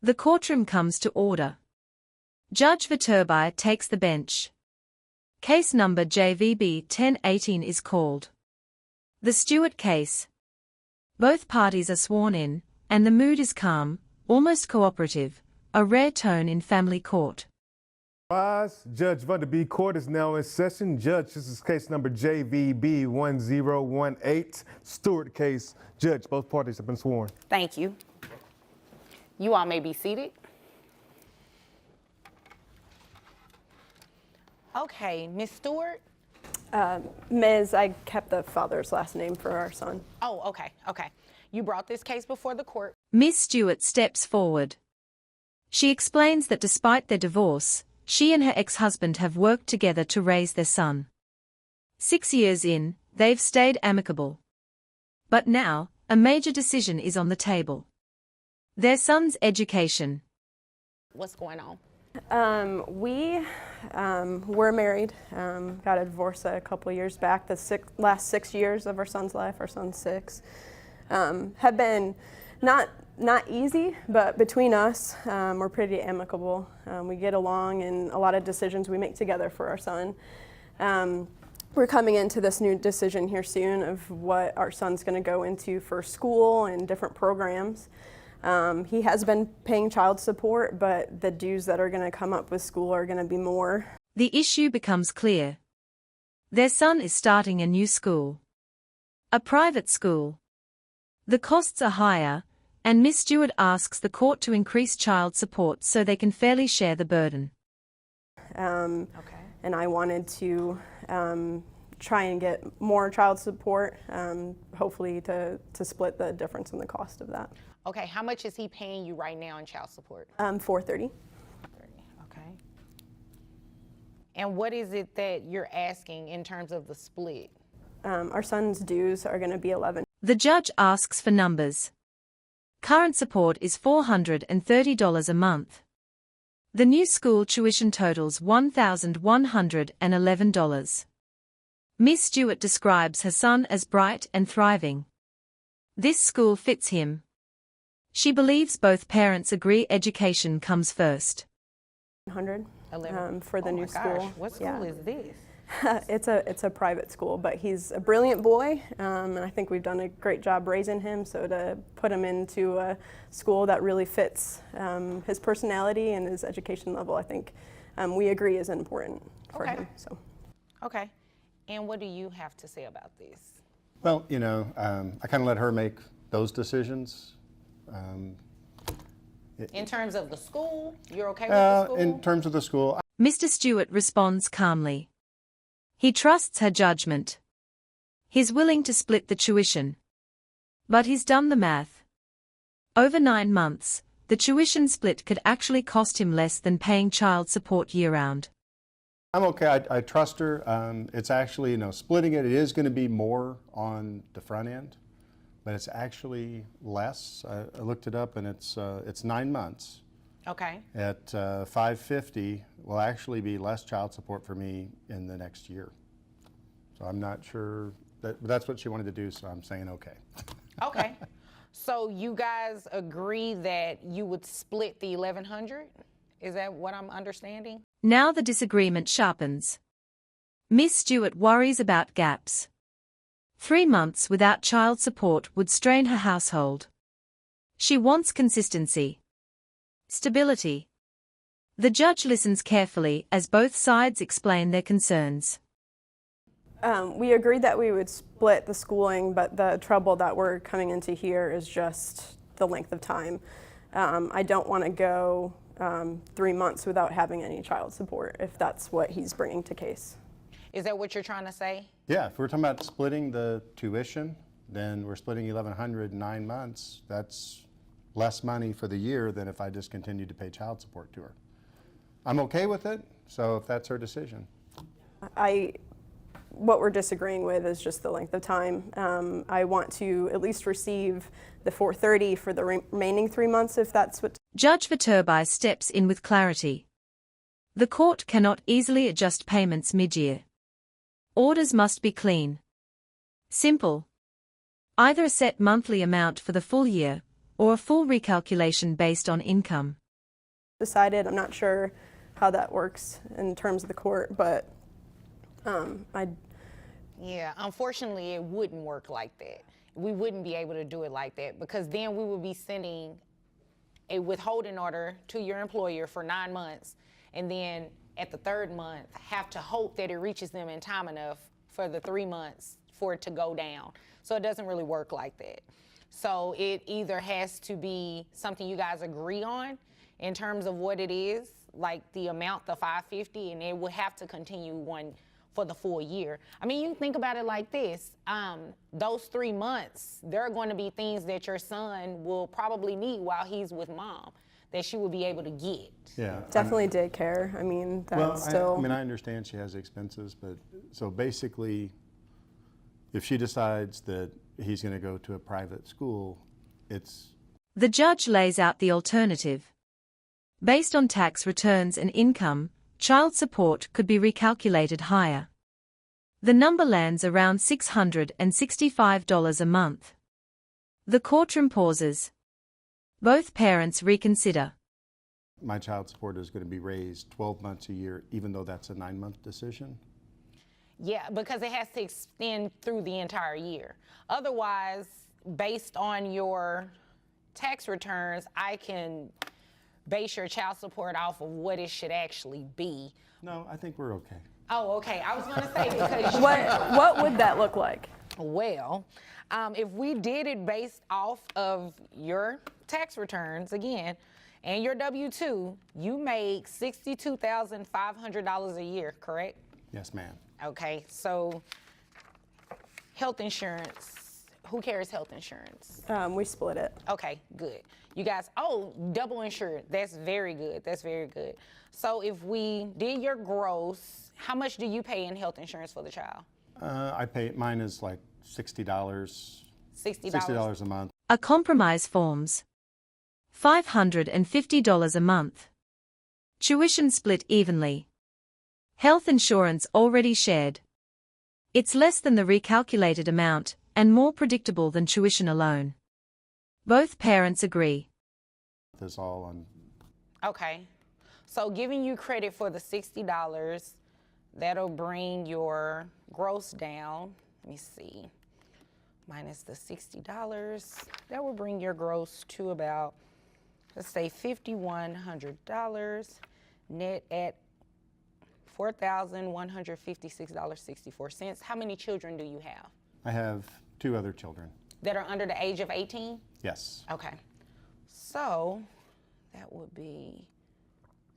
The courtroom comes to order. Judge Viterbi takes the bench. Case number JVB 1018 is called. The Stewart case. Both parties are sworn in, and the mood is calm, almost cooperative, a rare tone in family court. Judge Viterbi court is now in session. Judge, this is case number JVB 1018, Stewart case. Judge, both parties have been sworn. Thank you. You all may be seated. Okay, Ms. Stewart. Ms., I kept the father's last name for our son. Oh, okay. You brought this case before the court. Ms. Stewart steps forward. She explains that despite their divorce, she and her ex-husband have worked together to raise their son. 6 years in, they've stayed amicable. But now, a major decision is on the table. Their son's education. What's going on? We were married, got a divorce a couple years back. The last 6 years of our son's life, our son's 6, have been not easy, but between us, we're pretty amicable. We get along, and a lot of decisions we make together for our son. We're coming into this new decision here soon of what our son's going to go into for school and different programs. He has been paying child support, but the dues that are going to come up with school are going to be more. The issue becomes clear. Their son is starting a new school. A private school. The costs are higher, and Ms. Stewart asks the court to increase child support so they can fairly share the burden. And I wanted to try and get more child support, hopefully to split the difference in the cost of that. Okay, how much is he paying you right now in child support? $430. Okay. And what is it that you're asking in terms of the split? Our son's dues are going to be $11. The judge asks for numbers. Current support is $430 a month. The new school tuition totals $1,111. Ms. Stewart describes her son as bright and thriving. This school fits him. She believes both parents agree education comes first. $100 for the new school. school. What school is this? It's a private school, but he's a brilliant boy, and I think we've done a great job raising him. So to put him into a school that really fits his personality and his education level, I think we agree is important for him. So. Okay. And what do you have to say about this? Well, I kind of let her make those decisions. In terms of the school, you're okay with the school? In terms of the school. Mr. Stewart responds calmly. He trusts her judgment. He's willing to split the tuition. But he's done the math. Over 9 months, the tuition split could actually cost him less than paying child support year-round. I'm okay. I trust her. It's actually, splitting it is going to be more on the front end, but it's actually less. I looked it up, and it's 9 months. Okay. At $550 will actually be less child support for me in the next year. So I'm not sure that's what she wanted to do. So I'm saying okay. Okay. So you guys agree that you would split the $1,100? Is that what I'm understanding? Now the disagreement sharpens. Miss Stewart worries about gaps. 3 months without child support would strain her household. She wants consistency. Stability. The judge listens carefully as both sides explain their concerns. We agreed that we would split the schooling, but the trouble that we're coming into here is just the length of time. I don't want to go 3 months without having any child support, if that's what he's bringing to case. Is that what you're trying to say? Yeah, if we're talking about splitting the tuition, then we're splitting $1,100 in 9 months. That's less money for the year than if I just continued to pay child support to her. I'm okay with it, so if that's her decision. What we're disagreeing with is just the length of time. I want to at least receive the $430 for the remaining 3 months, if that's what. Judge Viterbi steps in with clarity. The court cannot easily adjust payments mid-year. Orders must be clean. Simple. Either a set monthly amount for the full year, or a full recalculation based on income. Decided, I'm not sure how that works in terms of the court, but Yeah, unfortunately, it wouldn't work like that. We wouldn't be able to do it like that because then we would be sending a withholding order to your employer for 9 months, and then at the 3rd month, have to hope that it reaches them in time enough for the 3 months for it to go down. So it doesn't really work like that. So it either has to be something you guys agree on in terms of what it is, like the amount, the $550, and it would have to continue one for the full year. I mean, you think about it like this. Those 3 months, there are going to be things that your son will probably need while he's with mom that she will be able to get. Yeah. definitely daycare. I mean, that's Well, still. I mean, I understand she has expenses, but so basically, if she decides that he's going to go to a private school, it's The judge lays out the alternative. Based on tax returns and income, child support could be recalculated higher. The number lands around $665 a month. The courtroom pauses. Both parents reconsider. my child support is going to be raised 12 months a year, even though that's a 9-month decision. Yeah, because it has to extend through the entire year. Otherwise, based on your tax returns, I can base your child support off of what it should actually be. No, I think we're okay. Oh, okay. I was going to say because What would that look like? well, if we did it based off of your tax returns again and your W-2, you make $62,500 a year, correct? Yes, ma'am. Okay, so health insurance, who carries health insurance? We split it. Okay, good. You guys, double insured. That's very good. That's very good. So if we did your gross, how much do you pay in health insurance for the child? I pay, mine is like $60. $60 a month. A compromise forms. $550 a month. Tuition split evenly. Health insurance already shared. It's less than the recalculated amount and more predictable than tuition alone. Both parents agree. That's all on. Okay, so giving you credit for the $60, that'll bring your gross down. Let me see. Minus the $60, that will bring your gross to about, let's say $5,100, net at $4,156.64. How many children do you have I have 2 other children. that are under the age of 18? Yes. Okay, so that would be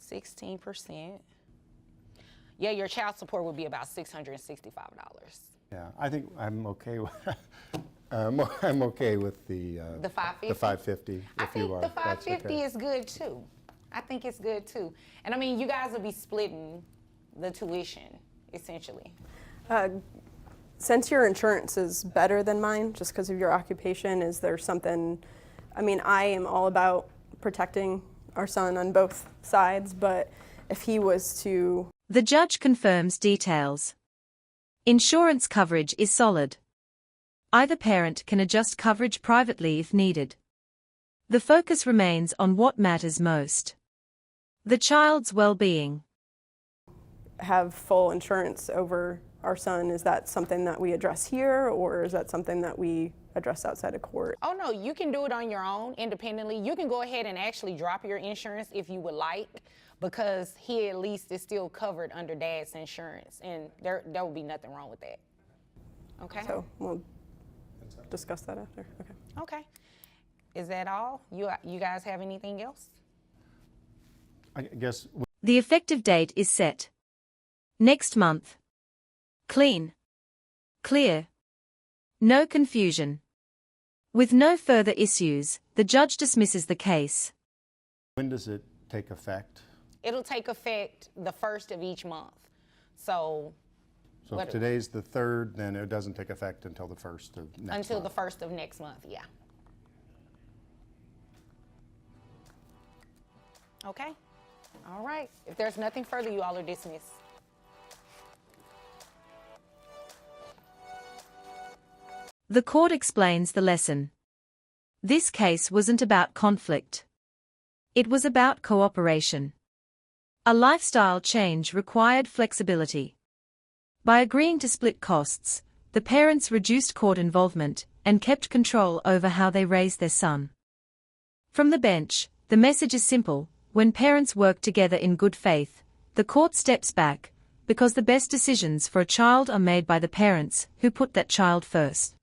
16%. Yeah, your child support would be about $665. Yeah, I think I'm okay with. I'm okay with the. The 550? The 550. I if think you are. the That's 550 okay. is good too. I think it's good too. And I mean, you guys will be splitting the tuition, essentially. Since your insurance is better than mine, just because of your occupation, is there something? I mean, I am all about protecting our son on both sides, but if he was to. The judge confirms details. Insurance coverage is solid. Either parent can adjust coverage privately if needed. The focus remains on what matters most: the child's well-being. Have full insurance over our son, is that something that we address here, or is that something that we address outside of court? Oh no, you can do it on your own independently. You can go ahead and actually drop your insurance if you would like, because he at least is still covered under dad's insurance, and there will be nothing wrong with that. Okay? So we'll discuss that after. Okay. Okay. Is that all? You guys have anything else? I guess. The effective date is set. Next month. Clean. Clear. No confusion. With no further issues, the judge dismisses the case. When does it take effect? It'll take effect the 1st of each month. So So if today's the 3rd, then it doesn't take effect until the 1st of next until month. the 1st of next month, yeah. Okay. All right. If there's nothing further, you all are dismissed. The court explains the lesson. This case wasn't about conflict. It was about cooperation. A lifestyle change required flexibility. By agreeing to split costs, the parents reduced court involvement and kept control over how they raised their son. From the bench, the message is simple: when parents work together in good faith, the court steps back, because the best decisions for a child are made by the parents who put that child first.